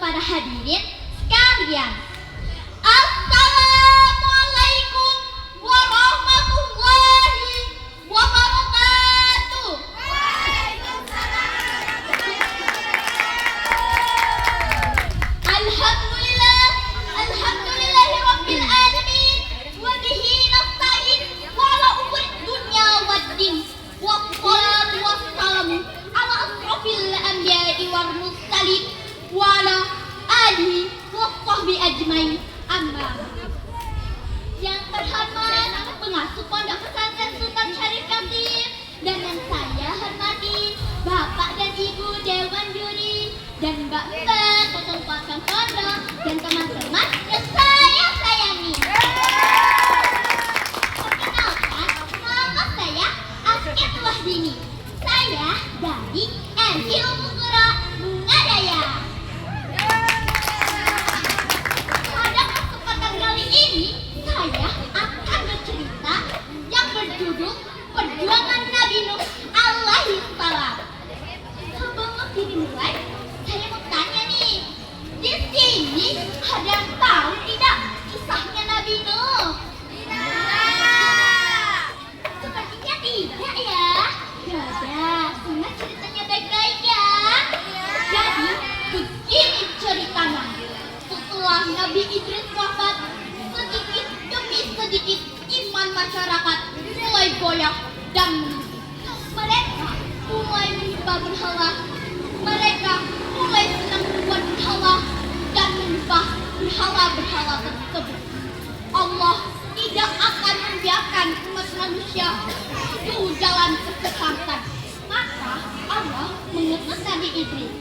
para hadirin sekalian. Assalamualaikum warahmatullahi wabarakatuh. Alhamdulillah, alhamdulillahirabbil alamin wa bihi nasta'in wa ala umuri dunya waddin. Wassalatu wassalamu ala asrofil anbiya'i wal mursalin wa ala alihi wa sahbihi ajmain. Amma yang terhormat pengasuh Pondok Pesantren Sultan Syarif Kasim dan yang saya hormati Bapak dan Ibu Dewan Juri dan Mbak-mbak ketua pondok dan teman-teman yang saya sayangi. Perkenalkan, nama saya Asket Wahdini. Saya dari MI Ummul Qura Mungadaya. Pada kesempatan kali ini, saya akan bercerita yang berjudul Perjuangan Nabi Nuh alaihi salam. Sebelum dimulai, saya mau tanya nih, di sini ada yang tahu tidak kisahnya Nabi Nuh? Sepertinya tidak ya. Yaudah, simak ceritanya baik-baik ya. Jadi, begini ceritanya. Setelah Nabi Idris wafat, sedikit demi sedikit iman masyarakat mulai goyah dan mereka mulai menyembah berhala. Mereka mulai senang membuat berhala dan menyembah berhala-berhala tersebut. Allah tidak akan membiarkan umat manusia itu jalan kesesatan. Maka Allah mengutus Nabi Idris.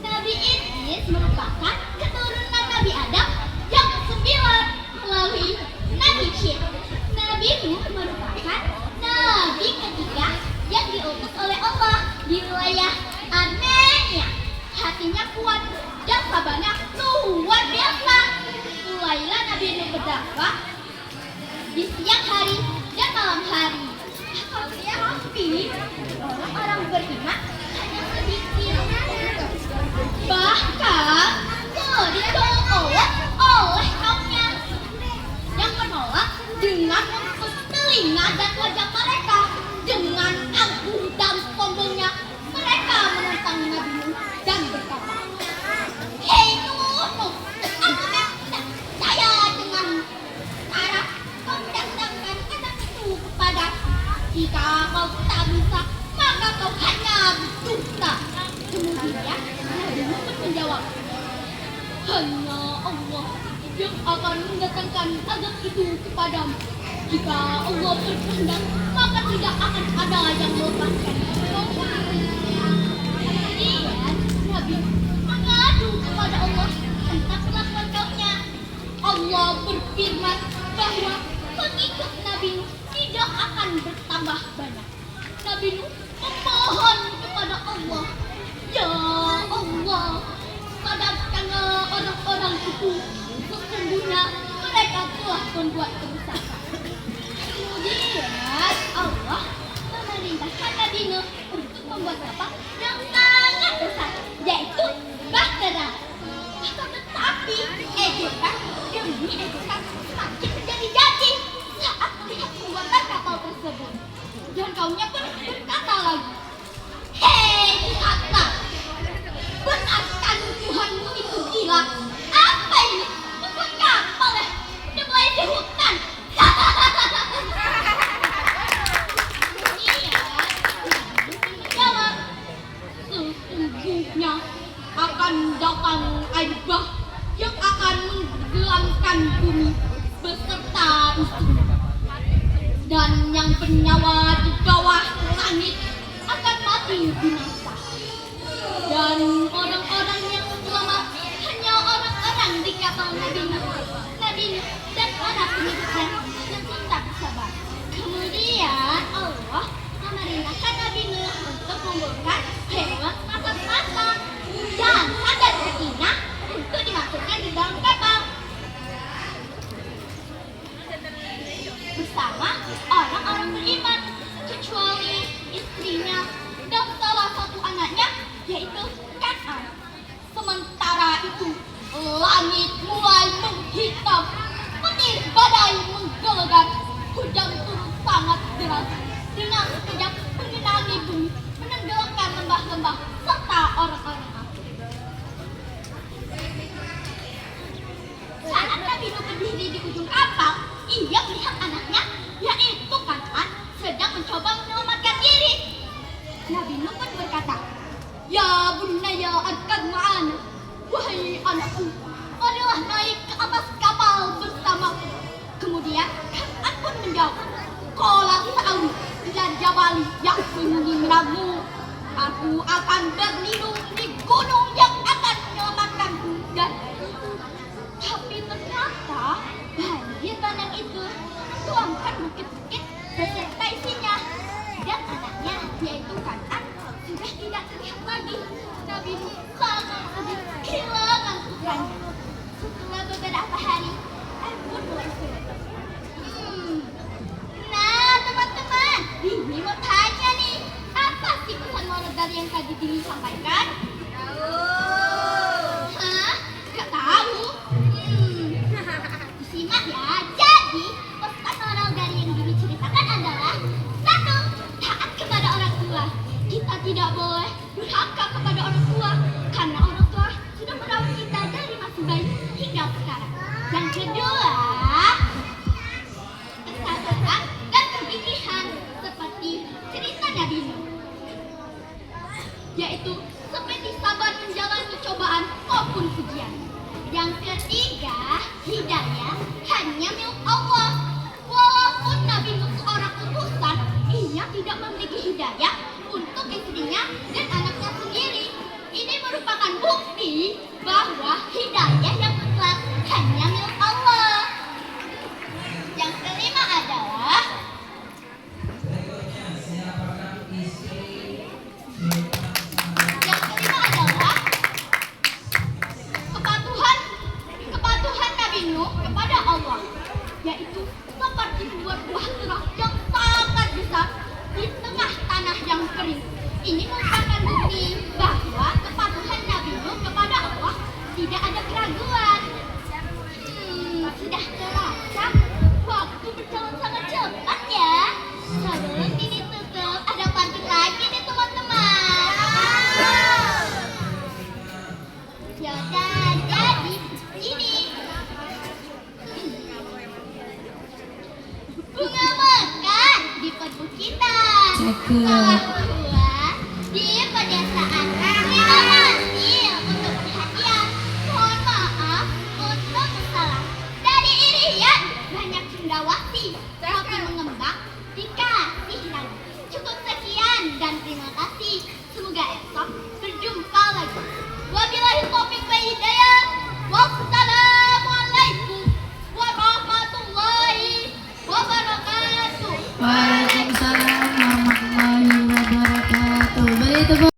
Nabi Idris merupakan keturunan Nabi Adam yang ke-9 melalui Nabi Syed. Nabi Nuh merupakan Nabi ketiga yang diutus oleh Allah di wilayah Armenia. Hatinya kuat dan sabarnya luar biasa. Mulailah Nabi Nuh berdakwah di siang hari dan malam hari. Tapi orang-orang beriman hanya sedikit. Bahkan ditolak oleh kaumnya yang menolak dengan menutup telinga dan wajah mereka. Dengan angkuh dan sombongnya mereka menentang Nabi Nuh dan berkata, "Hei Nuh, aku memang tidak percaya dengan cara kau mendasarkan anak itu kepada. Jika kau tak bisa, maka kau hanya berdusta." Kemudian Nabi Nuh pun menjawab, "Hanya Allah yang akan mendatangkan azab itu kepadamu. Jika Allah berkehendak, maka tidak akan ada yang melepaskan kau." Kemudian Nabi mengadu kepada Allah tentang kelakuan kaumnya. Allah berfirman bahwa pengikut Nabi Nuh tidak akan bertambah banyak. Nabi Nuh memohon kepada Allah, "Ya Allah, sadarkanlah orang-orang itu, sesungguhnya mereka telah membuat kerusakan." Kemudian Allah memerintahkan Nabi Nuh untuk membuat kapal yang sangat besar, yaitu bahtera. Akan tetapi ejekan demi ejekan semakin menjadi-jadi saat melihat pembuatan kapal tersebut. Dan kaumnya pun berkata lagi, "Hei Hatta, benarkan Tuhanmu itu gila? Apa ini? Membuat kapal ya? Udah mulai di hutan." Menjawab, "Sesungguhnya akan datang air bah yang akan menggelamkan bumi beserta isinya. Dan yang bernyawa di bawah langit akan mati binasa. Dan orang-orang yang selamat hanya orang-orang di kapal Nabi Nuh dan para pengikutnya yang tetap sabar." Kemudian Allah memerintahkan Nabi Nuh untuk membuka hewan masak-masak dan sandal betina untuk dimasukkan di dalam kapal bersama orang-orang beriman, kecuali istrinya dan salah satu anaknya, yaitu Kan'an. Sementara itu Langit mulai menghitam, petir badai menggelegar, hujan turun sangat deras, dengan sekejap mengenangi bumi, menenggelamkan lembah-lembah serta orang-orang asing. Saat Nabi Nuh berdiri di ujung kapal, ia melihat anaknya, yaitu Kan'an, sedang mencoba menyelamatkan diri. Nabi Nuh pun berkata, "Ya bunayya arkad ma'ana." Wahai anakku, marilah naik ke atas kapal bersamaku. Kemudian Kan'an pun menjawab, "Qala sa'awi ila jabali yahsimuni minhu." Aku akan berlindung di gunung yang akan menyelamatkanku dari itu. Tapi ternyata banjir bandang itu tuangkan bukit-bukit beserta isinya, dan anaknya yaitu Kan'an sudah tidak terlihat lagi. Nabi Nuh sangat sedih kehilangan putranya. Setelah beberapa hari, air pun mulai surut. Nah, teman-teman, Dini mau tanya nih, apa sih pesan moral dari yang tadi Dini sampaikan? Hah? Gak tahu? Disimak ya. Jadi, pesan moral dari yang Dini ceritakan adalah: 1. Taat kepada orang tua. Kita tidak boleh durhaka kepada orang tua, karena orang tua sudah merawat kita dari masih bayi hingga sekarang. Yang kedua, kesabaran dan kegigihan seperti cerita Nabi Nuh, yaitu seperti sabar menjalani cobaan maupun ujian. Yang ketiga, hidayah hanya milik Allah. Walaupun Nabi Nuh seorang utusan, ia tidak memiliki hidayah untuk istrinya dan anaknya sendiri. Ini merupakan bukti bahwa hidayah yang mutlak hanya milik Allah. Yang kelima adalah kepatuhan Nabi Nuh kepada Allah, yaitu seperti membuat buah terang yang sangat besar di tengah tanah yang kering. Ini merupakan bukti bahwa kepatuhan Nabi Nuh kepada Allah tidak ada keraguan. Sudah terasa waktu berjalan sangat cepat ya. Sebelum ini tutup, ada pantun lagi nih teman-teman. Yaudah, jadi ini bunga mekar di perbukitan.